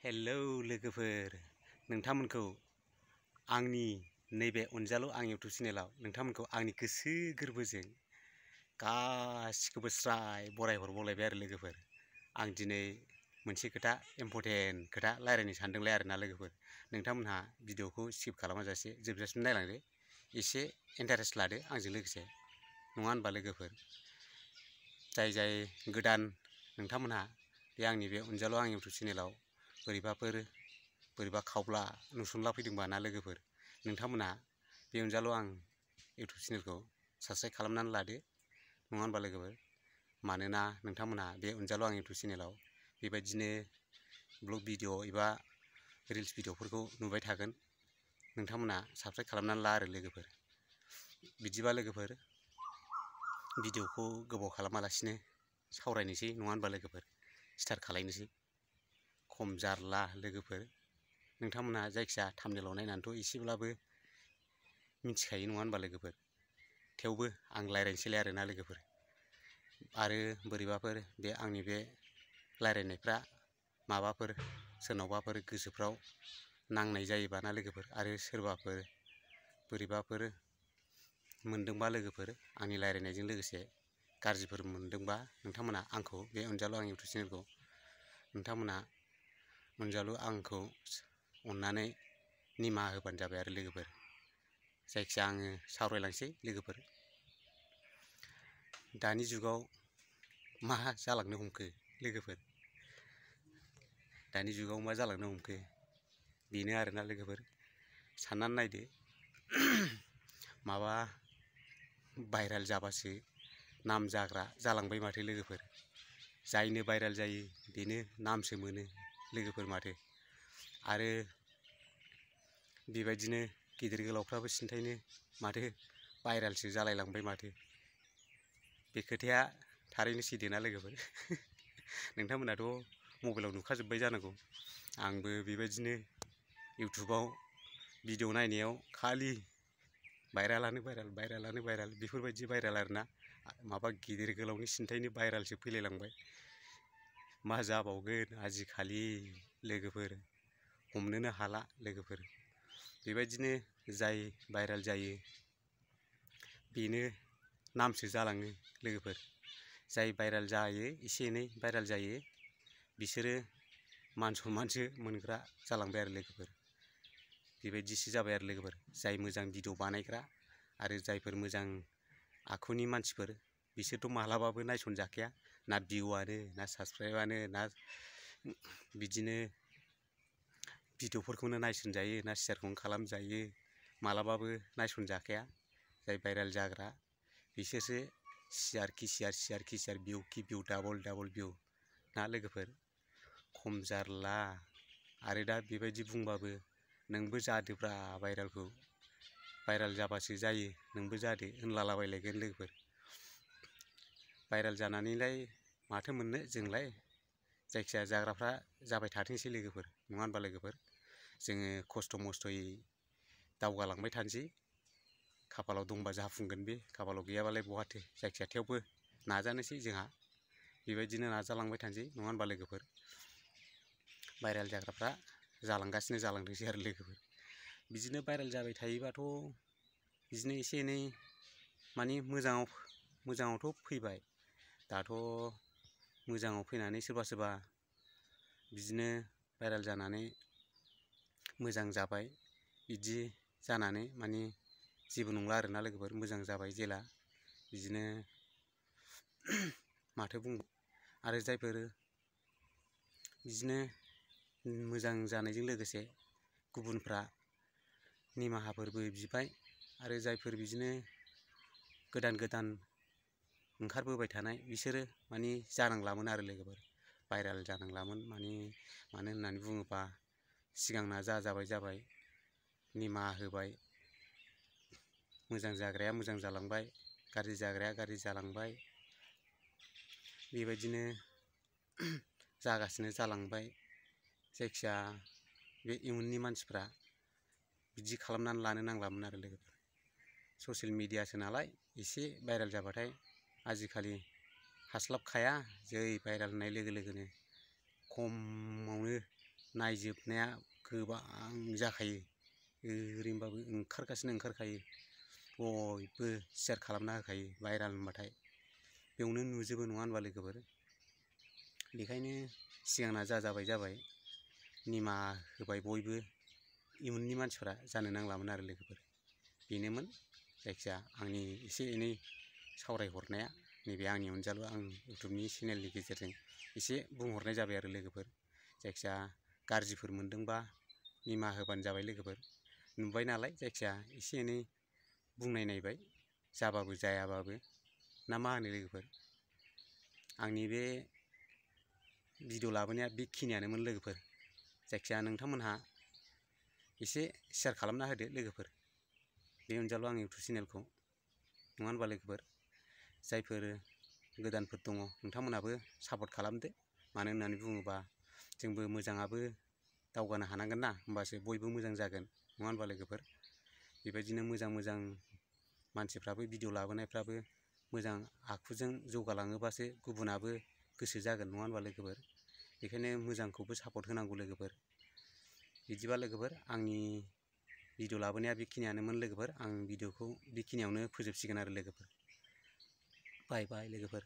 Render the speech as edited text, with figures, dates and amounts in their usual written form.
Hello लोगोफोर, नोंथांमोनखौ आंनि नैबे अनजालु आं इउटुब चेनेलाव नोंथांमोनखौ आंनि गोसो गोरबोजों गासिखौबो स्राय बरायहरबावलायबाय आरो लोगोफोर। आं दिनै मोनसे खोथा इम्परटेन्ट खोथा रायज्लायनो सानदोंलाय आरोना लोगोफोर। नोंथांमोनहा भिडिअखौ स्किप खालामाजासे जोबजासिम नायलांदो, एसे इन्टारेस्ट लादो आंजों लोगोसे, नङा होनबा लोगोफोर? जाय गोदान नोंथांमोनहा बे आंनि बे अनजालु आं इउटुब चेनेलाव बोरैबा खावब्ला नुसनला फैदोंबा ना लोगोफोर, नोंथांमोना बे अनजालु आं इउटुब चेनेलखौ साबस्क्राइब खालामनानै लादो, नङा होनबा लोगोफोर? मानोना नोंथांमोना बे अनजालु आं इउटुब चेनेलाव बेबायदिनो ब्लग भिडिअ एबा रिल्स भिडिअफोरखौ नुबाय थागोन। नोंथांमोना साबस्क्राइब खालामनानै ला आरो लोगोफोर। बिदिबा लोगोफोर भिडिअखौ गोबाव खालामालासिनो सावरायनोसै, नङा होनबा लोगोफोर? स्टार्ट खालायनोसै। खम जारला लोगोफोर, नोंथांमोनहा जायखिया थाम्बनेलाव नायनानैथ' एसेब्लाबो मिथिखायो, नङा होनबा लोगोफोर? थेवबो आं रायज्लायनोसैलाय आरोना लोगोफोर। आरो बोरैबाफोर बे आंनि बे रायज्लायनायफ्रा माबाफोर सोरनावबाफोर गोसोफ्राव नांनाय जायोबा ना लोगोफोर, आरो सोरबाफोर बोरैबाफोर मोनदोंबा लोगोफोर, आंनि रायज्लायनायजों लोगोसे गाज्रिफोर मोनदोंबा, नोंथांमोना आंखौ बे अनजालु आं इउटुब चेनेलखौ नोंथांमोना अनजालु आंखौ अननानै निमाहा होबानो जाबाय आरो लोगोफोर। जायखिया आङो सावरायलांसै लोगोफोर। दानि जुगाव मा जालांनो हमखो लोगोफोर? दानि जुगाव मा जालांनो हमखो बेनो आरोना लोगोफोर। साननानै नायदो, माबा भाइराल जाबासो नाम जाग्रा जालांबाय माथो लोगोफोर। जायनो भाइराल जायो बेनो नामसो मोनो लोगोफोर माथो। आरो बेबायदिनो गिदिर गोलावफ्राबो सिन्थायनो माथो भाइरालसो जालायलांबाय माथो। बे खोथाया थारैनो सैथोना लोगोफोर? नोंथांमोनाथ' मबाइलाव नुखाजोब्बाय जानांगौ। आंबो बेबायदिनो इउटुबाव भिडिअ नायनायाव खालि भाइरालानो भाइराल बेफोरबायदि भाइराल आरोना। माबा गिदिर गोलावनि सिन्थायनो भाइरालसो फैलायलांबाय। मा जाबावगोन आजिखालि लोगोफोर, हमनोनो हाला लोगोफोर। बेबायदिनो जाय भाइराल जायो बेनो नामसो जालाङो लोगोफोर। जाय भाइराल जायो, एसे एनै भाइराल जायो, बिसोरो मान सनमानसो मोनग्रा जालांबाय आरो लोगोफोर। बेबायदिसो जाबाय आरो लोगोफोर। जाय मोजां भिडिअ बानायग्रा आरो जायफोर मोजां आखुनि मानसिफोर, बिसोरथ' मालाबाबो नायसनजाखाया। ना भिउआनो, ना साबस्क्राइबानो, ना बिदिनो भिडिअफोरखौनो नायसनजायो, ना शेयारखौनो खालामजायो, मालाबाबो नायसनजाखाया। जाय भाइराल जाग्रा बिसोरसो शेयार खि शेयार, भिउ खि भिउ, डाबल भिउ ना लोगोफोर। खम जारला। आरो दा बेबायदि बुंबाबो नोंबो जादोब्रा भाइरालखौ, भाइराल जाबासो जायो, नोंबो जादो होनलालाबायलायगोन लोगोफोर। भाइराल जानानैलाय माथो मोननो जोंलाय? जायखिया जाग्राफ्रा जाबाय थाथोंसै लोगोफोर, नङा होनबा लोगोफोर? जोङो खस्थ' मस्थ'यै दावगालांबाय थानोसै। खाफालाव दंबा जाफुंगोन बे, खाफालाव गैयाबालाय बहाथो। जायखिया थेवबो नाजानोसै जोंहा, बेबायदिनो नाजालांबाय थानोसै, नङा होनबा लोगोफोर? भाइराल जाग्राफ्रा जालांथोंसै आरो लोगोफोर। बिदिनो भाइराल जाबाय थायोबाथ' बिदिनो एसे एनै मानि मोजाङावथ' फैबाय। दाथ' मोजाङाव फैनानै सोरबा बिदिनो भाइराल जानानै मोजां जाबाय। बिदि जानानै मानि जेबो नंला आरोना लोगोफोर। मोजां जाबाय जेला, बिदिनो माथो बुंनो। आरो जायफोर बिदिनो मोजां जानायजों लोगोसे गुबुनफ्रा निमाहाफोरबो बिबाय। आरो जायफोर बिदिनो गोदान ओंखारबोबाय थानाय, बिसोरो मानि जानांलामोन आरो लोगोफोर। भाइराल जानांलामोन मानो होननानै बुङोबा, सिगांना जाबाय निमाहा होबाय। मोजां जाग्राया मोजां जालांबाय, गाज्रि जाग्राया गाज्रि जालांबाय। बेबायदिनो जागासिनो जालांबाय। जायखिया बे इयुननि मानसिफ्रा बिदि खालामनानै लानो नांलामोन आरो लोगोफोर। ससियेल मिडियासो नालाय, एसे भाइराल जाबाथाय आजिखालि हास्लाबखाया। जै भाइराल होननाय लोगो लोगोनो खमावनो नायजोबनाया गोबां जाखायो, ओरैनोबाबो ओंखारखायो, बयबो शेयार खालामना होखायो भाइराल होनबाथाय, बेयावनो नुजोबो नङा होनबा लोगोफोर। बेखायनो सिगांना जाबाय, निमाहा होबाय बयबो, इयुननि मानसिफ्रा जानो नांलामोन आरो लोगोफोर। बेनोमोन जायखिया आंनि एसे एनै सावरायहरनाया, नैबे आंनि अनजालु आं इउटुबनि चेनेलनि गेजेरजों एसे बुंहरनाय जाबाय आरो लोगोफोर। जायखिया गाज्रिफोर मोनदोंबा निमाहा होबानो जाबाय लोगोफोर। नुबाय नालाय जायखिया एसे एनै बुंनायबाय, जाबाबो जायाबाबो, ना मा होनो लोगोफोर। आंनि बे भिडिअ लाबोनाया बेखिनियानोमोन लोगोफोर। जायखिया नोंथांमोनहा एसे शेयार खालामना होदो लोगोफोर, बे अनजालु आं इउटुब चेनेलखौ, नङा होनबा लोगोफोर। जायफोर गोदानफोर दङ नोंथांमोनहाबो सापर्ट खालामदो, मानो होननानै बुङोबा जोंबो मोजाङाबो दावगानो हानांगोन ना, होमबासो बयबो मोजां जागोन, नङा होनबा लोगोफोर। बेबायदिनो मोजां मानसिफ्राबो भिडिअ लाबोनायफ्राबो मोजां आखुजों जौगालाङोबासो गुबुनाबो गोसो जागोन, नङा होनबा लोगोफोर। बेखायनो मोजांखौबो सापर्ट होनांगौ लोगोफोर। बिदिबा लोगोफोर आंनि भिडिअ लाबोनाया बेखिनियानोमोन लोगोफोर। आं भिडिअखौ बेखिनियावनो फोजोबसिगोन आरो लोगोफोर। बाय बाय लोगोफोर।